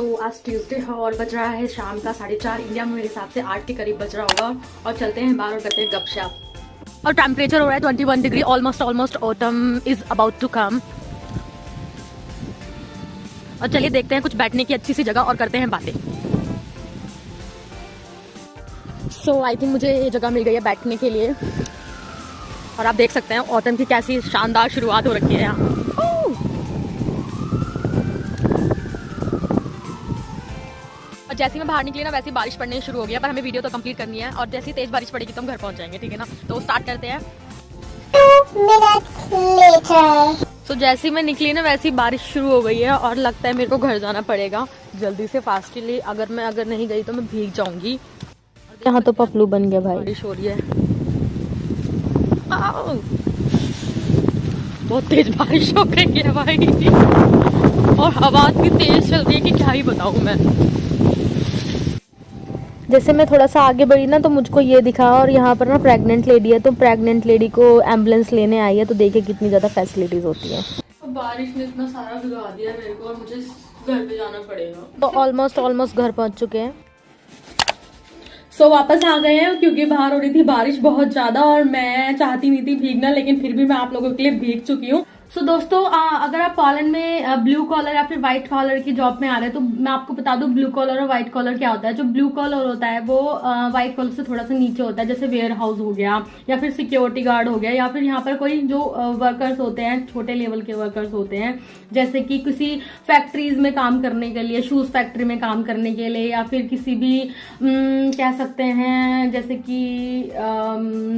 तो आज ट्यूसडे है और बज रहा है शाम का 4:30। इंडिया में मेरे हिसाब से 8 के करीब बज रहा होगा। और चलते हैं बाहर और करते हैं गपशप। और टेम्परेचर हो रहा है 21 degree. Almost autumn is about to come. और चलिए देखते हैं कुछ बैठने की अच्छी सी जगह और करते हैं बातें। सो आई थिंक मुझे ये जगह मिल गई है बैठने के लिए। और आप देख सकते हैं ऑटम की कैसी शानदार शुरुआत हो रखी है यहाँ। और जैसे मैं बाहर निकली ना वैसे बारिश पड़ने शुरू हो गया, पर हमें वीडियो तो कंप्लीट करनी है। और जैसे ही तेज बारिश पड़ेगी तो हम घर पहुंच जाएंगे, ठीक है ना। तो स्टार्ट करते हैं। 2 minutes later. तो जैसे ही मैं निकली ना वैसे ही बारिश शुरू हो गई है और लगता है मेरे को घर जाना पड़ेगा जल्दी से फास्टली। अगर नहीं गई तो मैं भीग जाऊंगी। यहाँ तो पपलू बन गया भाई। बारिश हो रही है, बहुत तेज बारिश हो गई है भाई। और हवा इतनी तेज चल रही है कि क्या ही बताऊं मैं। जैसे मैं थोड़ा सा आगे बढ़ी ना तो मुझको ये दिखा, और यहाँ पर ना प्रेग्नेंट लेडी है, तो प्रेग्नेंट लेडी को एम्बुलेंस लेने आई है। तो देखिए कितनी ज़्यादा फैसिलिटीज होती है। तो बारिश ने इतना सारा भिगा दिया मेरे को और मुझे घर पे जाना पड़ेगा। तो ऑलमोस्ट घर पहुँच चुके हैं। सो वापस आ गए हैं क्योंकि बाहर हो रही थी बारिश बहुत ज्यादा और मैं चाहती नहीं थी भीगना, लेकिन फिर भी मैं आप लोगों के लिए भीग चुकी हूँ। सो दोस्तों अगर आप पोलैंड में ब्लू कॉलर या फिर व्हाइट कॉलर की जॉब में आ रहे हैं तो मैं आपको बता दूं ब्लू कॉलर और व्हाइट कॉलर क्या होता है। जो ब्लू कॉलर होता है वो व्हाइट कॉलर से थोड़ा सा नीचे होता है, जैसे वेयर हाउस हो गया या फिर सिक्योरिटी गार्ड हो गया, या फिर यहाँ पर कोई जो वर्कर्स होते हैं, छोटे लेवल के वर्कर्स होते हैं, जैसे कि किसी फैक्ट्रीज में काम करने के लिए, शूज फैक्ट्री में काम करने के लिए, या फिर किसी भी कह सकते हैं जैसे कि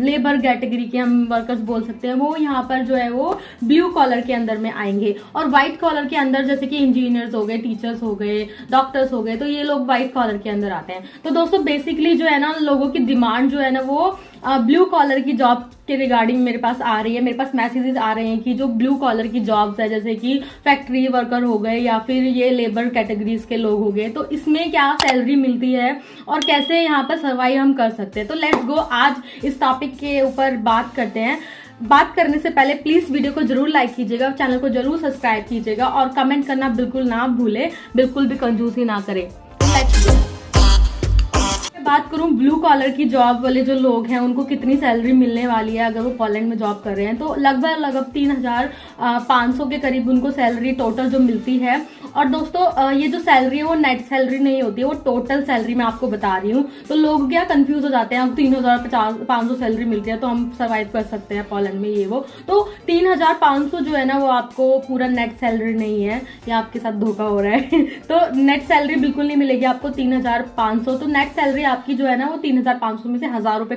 लेबर कैटेगरी के हम वर्कर्स बोल सकते हैं, वो यहाँ पर जो है वो ब्लू कॉलर के अंदर में आएंगे। और व्हाइट कॉलर के अंदर जैसे कि इंजीनियर्स हो गए, टीचर्स हो गए, डॉक्टर्स हो गए, तो ये लोग व्हाइट कॉलर के अंदर आते हैं। तो दोस्तों बेसिकली जो है ना लोगों की डिमांड जो है ना वो ब्लू कॉलर की जॉब के रिगार्डिंग मेरे पास आ रही है। मेरे पास मैसेजेस आ रहे हैं कि जो ब्लू कॉलर की जॉब्स है जैसे कि फैक्ट्री वर्कर हो गए या फिर ये लेबर कैटेगरीज के लोग हो गए, तो इसमें क्या सैलरी मिलती है और कैसे यहाँ पर सर्वाइव हम कर सकते हैं। तो लेट्स गो, आज इस टॉपिक के ऊपर बात करते हैं। बात करने से पहले प्लीज वीडियो को जरूर लाइक कीजिएगा, चैनल को जरूर सब्सक्राइब कीजिएगा और कमेंट करना बिल्कुल ना भूले, बिल्कुल भी कंजूसी ना करें। बात करूं ब्लू कॉलर की जॉब वाले जो लोग हैं उनको कितनी सैलरी मिलने वाली है अगर वो पोलैंड में जॉब कर रहे हैं, तो लगभग 3,500 के करीब उनको सैलरी टोटल जो मिलती है। और दोस्तों ये जो सैलरी है वो नेट सैलरी नहीं होती है, वो टोटल सैलरी मैं आपको बता रही हूँ। तो लोग क्या कंफ्यूज हो जाते हैं, हम 3,500 सैलरी मिलती है तो हम सर्वाइव कर सकते हैं पोलैंड में, ये वो। तो 3,500 जो है ना वो आपको पूरा नेट सैलरी नहीं है, या आपके साथ धोखा हो रहा है। तो नेट सैलरी बिल्कुल नहीं मिलेगी आपको 3,500। तो नेट सैलरी आपकी जो है ना वो 3,500 में से 1,000 रुपए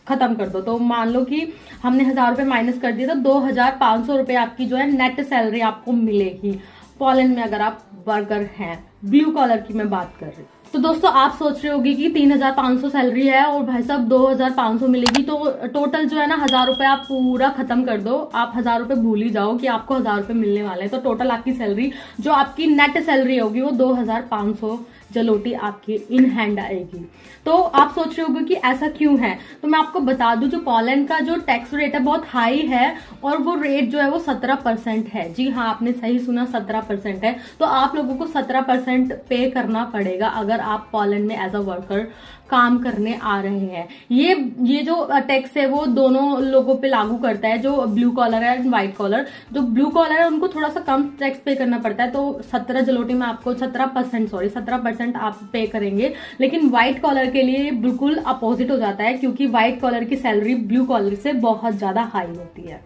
खत्म कर दो। तो मान लो कि हमने 1,000 रुपए माइनस कर दिया तो 2,500 रुपए आपकी जो है नेट सैलरी आपको मिलेगी पोलैंड में अगर आप वर्कर हैं। ब्लू कॉलर की मैं बात कर रही हूँ। तो दोस्तों आप सोच रहे होगी कि 3,500 सैलरी है और भाई साहब 2,500 मिलेगी, तो टोटल जो है ना 1,000 रुपए आप पूरा खत्म कर दो। आप 1,000 रुपए भूल ही जाओ कि आपको 1,000 रुपए मिलने वाले हैं। तो टोटल आपकी सैलरी जो आपकी नेट सैलरी होगी वो 2,500 जलोटी आपके इन हैंड आएगी। तो आप सोच रहे होगे कि ऐसा क्यों है, तो मैं आपको बता दूं जो पोलैंड का जो टैक्स रेट है बहुत हाई है और वो रेट जो है वो 17% है। जी हाँ, आपने सही सुना, 17% है। तो आप लोगों को 17% पे करना पड़ेगा अगर आप पोलैंड में एज अ वर्कर काम करने आ रहे हैं। ये जो टैक्स है वो दोनों लोगों पे लागू करता है, जो ब्लू कॉलर है एंड व्हाइट कॉलर। जो ब्लू कॉलर है उनको थोड़ा सा कम टैक्स पे करना पड़ता है, तो 17 जलोटी में आपको 17% आप पे करेंगे। लेकिन व्हाइट कॉलर के लिए बिल्कुल अपोजिट हो जाता है, क्योंकि व्हाइट कॉलर की सैलरी ब्लू कॉलर से बहुत ज्यादा हाई होती है।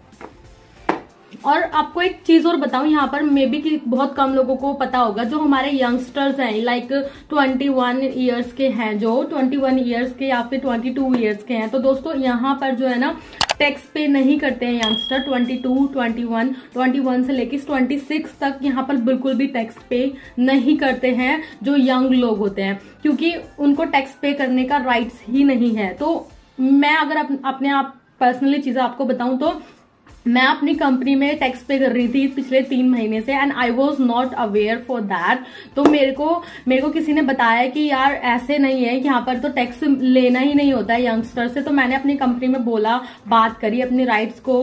और आपको एक चीज और बताऊं, यहाँ पर मे बी कि बहुत कम लोगों को पता होगा, जो हमारे यंगस्टर्स हैं लाइक 21 ईयर्स के हैं, जो 21 ईयर्स के या फिर 22 ईयर्स के हैं, तो दोस्तों यहाँ पर जो है ना टैक्स पे नहीं करते हैं यंगस्टर। 22, 21 से लेकर 26 तक यहाँ पर बिल्कुल भी टैक्स पे नहीं करते हैं जो यंग लोग होते हैं, क्योंकि उनको टैक्स पे करने का राइट्स ही नहीं है। तो मैं अगर अपने आप पर्सनली चीजें आपको बताऊं तो मैं अपनी कंपनी में टैक्स पे कर रही थी पिछले 3 महीने से and I was not aware for that. तो मेरे को किसी ने बताया कि यार ऐसे नहीं है कि यहाँ पर तो टैक्स लेना ही नहीं होता है यंगस्टर से। तो मैंने अपनी कंपनी में बोला, बात करी, अपनी राइट्स को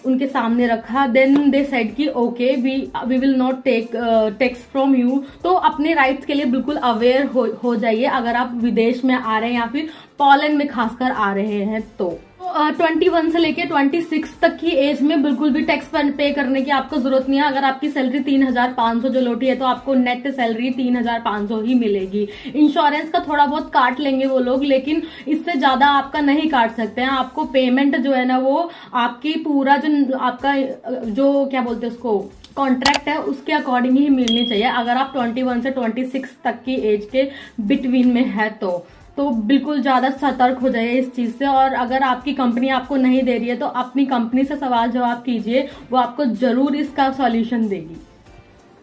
उनके सामने रखा। देन दे सेड कि okay we will not take tax from you. तो अपने राइट्स के लिए बिल्कुल अवेयर हो जाइए अगर आप विदेश में आ रहे हैं या फिर पोलैंड में खासकर आ रहे हैं। तो 21 से लेके 26 तक की एज में बिल्कुल भी टैक्स पे करने की आपको जरूरत नहीं है। अगर आपकी सैलरी 3,500 जो लौटी है तो आपको नेट सैलरी 3,500 ही मिलेगी। इंश्योरेंस का थोड़ा बहुत काट लेंगे वो लोग, लेकिन इससे ज्यादा आपका नहीं काट सकते हैं। आपको पेमेंट जो है ना वो आपकी पूरा जो आपका जो क्या बोलते हैं उसको कॉन्ट्रैक्ट है उसके अकॉर्डिंग ही मिलनी चाहिए। अगर आप 21 से 26 तक की एज के बिटवीन में है तो बिल्कुल ज्यादा सतर्क हो जाइए इस चीज से। और अगर आपकी कंपनी आपको नहीं दे रही है तो अपनी कंपनी से सवाल जवाब कीजिए, वो आपको जरूर इसका सॉल्यूशन देगी।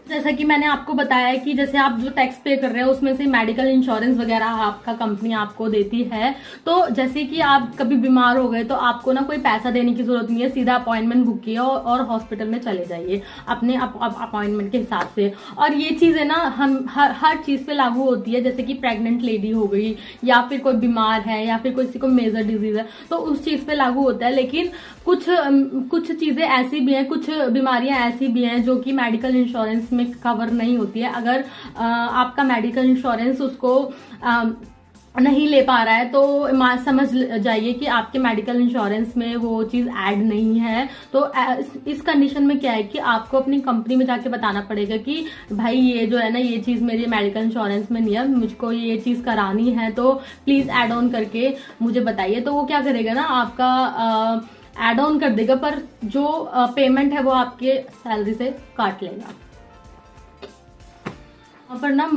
जैसा कि मैंने आपको बताया है कि जैसे आप जो टैक्स पे कर रहे हैं उसमें से मेडिकल इंश्योरेंस वगैरह आपका कंपनी आपको देती है। तो जैसे कि आप कभी बीमार हो गए तो आपको ना कोई पैसा देने की जरूरत नहीं है, सीधा अपॉइंटमेंट बुक किया और हॉस्पिटल में चले जाइए अपने अपॉइंटमेंट के हिसाब से। और ये चीजें ना हम हर चीज पे लागू होती है, जैसे कि प्रेग्नेंट लेडी हो गई या फिर कोई बीमार है या फिर किसी को मेजर डिजीज है तो उस चीज पे लागू होता है। लेकिन कुछ चीजें ऐसी भी हैं, कुछ बीमारियां ऐसी भी हैं जो कि मेडिकल इंश्योरेंस में कवर नहीं होती है। अगर आपका मेडिकल इंश्योरेंस उसको नहीं ले पा रहा है तो समझ जाइए कि आपके मेडिकल इंश्योरेंस में वो चीज ऐड नहीं है। तो इस कंडीशन में क्या है कि आपको अपनी कंपनी में जाके बताना पड़ेगा कि भाई ये जो है ना ये चीज मेरे मेडिकल इंश्योरेंस में नहीं है, मुझको ये चीज करानी है तो प्लीज ऐड ऑन करके मुझे बताइए। तो वो क्या करेगा ना आपका ऐड ऑन कर देगा, पर जो पेमेंट है वो आपके सैलरी से काट लेगा। यहाँ पर ना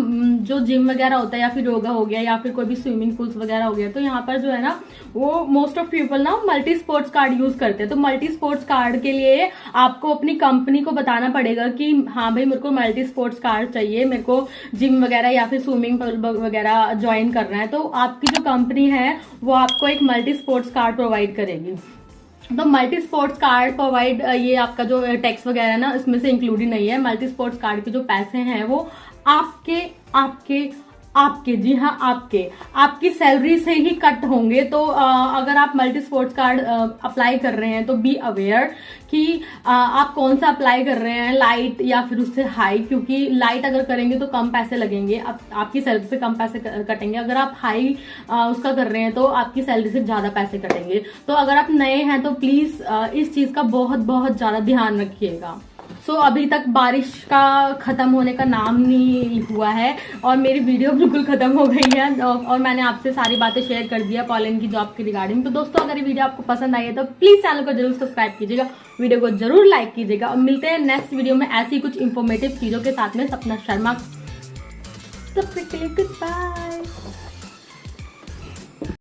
जो जिम वगैरह होता है या फिर योगा हो गया या फिर कोई भी स्विमिंग पूल्स वगैरह हो गया तो यहाँ पर जो है ना वो मोस्ट ऑफ पीपल ना मल्टी स्पोर्ट्स कार्ड यूज करते हैं। तो मल्टी स्पोर्ट्स कार्ड के लिए आपको अपनी कंपनी को बताना पड़ेगा कि हाँ भाई मेरे को मल्टी स्पोर्ट्स कार्ड चाहिए, मेरे को जिम वगैरह या फिर स्विमिंग पूल वगैरह ज्वाइन करना है। तो आपकी जो कंपनी है वो आपको एक मल्टी स्पोर्ट्स कार्ड प्रोवाइड करेगी। तो मल्टी स्पोर्ट्स कार्ड प्रोवाइड, ये आपका जो टैक्स वगैरह है ना इसमें से इंक्लूड ही नहीं है। मल्टी स्पोर्ट्स कार्ड के जो पैसे हैं वो आपके जी हाँ आपकी सैलरी से ही कट होंगे। तो अगर आप मल्टी स्पोर्ट्स कार्ड अप्लाई कर रहे हैं तो बी अवेयर कि आप कौन सा अप्लाई कर रहे हैं, लाइट या फिर उससे हाई। क्योंकि लाइट अगर करेंगे तो कम पैसे लगेंगे, आपकी सैलरी से कम पैसे कटेंगे। अगर आप हाई उसका कर रहे हैं तो आपकी सैलरी से ज्यादा पैसे कटेंगे। तो अगर आप नए हैं तो प्लीज इस चीज का बहुत ज्यादा ध्यान रखिएगा। सो अभी तक बारिश का खत्म होने का नाम नहीं हुआ है और मेरी वीडियो बिल्कुल खत्म हो गई है और मैंने आपसे सारी बातें शेयर कर दिया पोलैंड की जॉब के रिगार्डिंग। तो दोस्तों अगर ये वीडियो आपको पसंद आई है तो प्लीज चैनल को जरूर सब्सक्राइब कीजिएगा, वीडियो को जरूर लाइक कीजिएगा और मिलते हैं नेक्स्ट वीडियो में ऐसी कुछ इंफॉर्मेटिव चीजों के साथ में। सपना शर्मा, तब तक के लिए गुड बाय।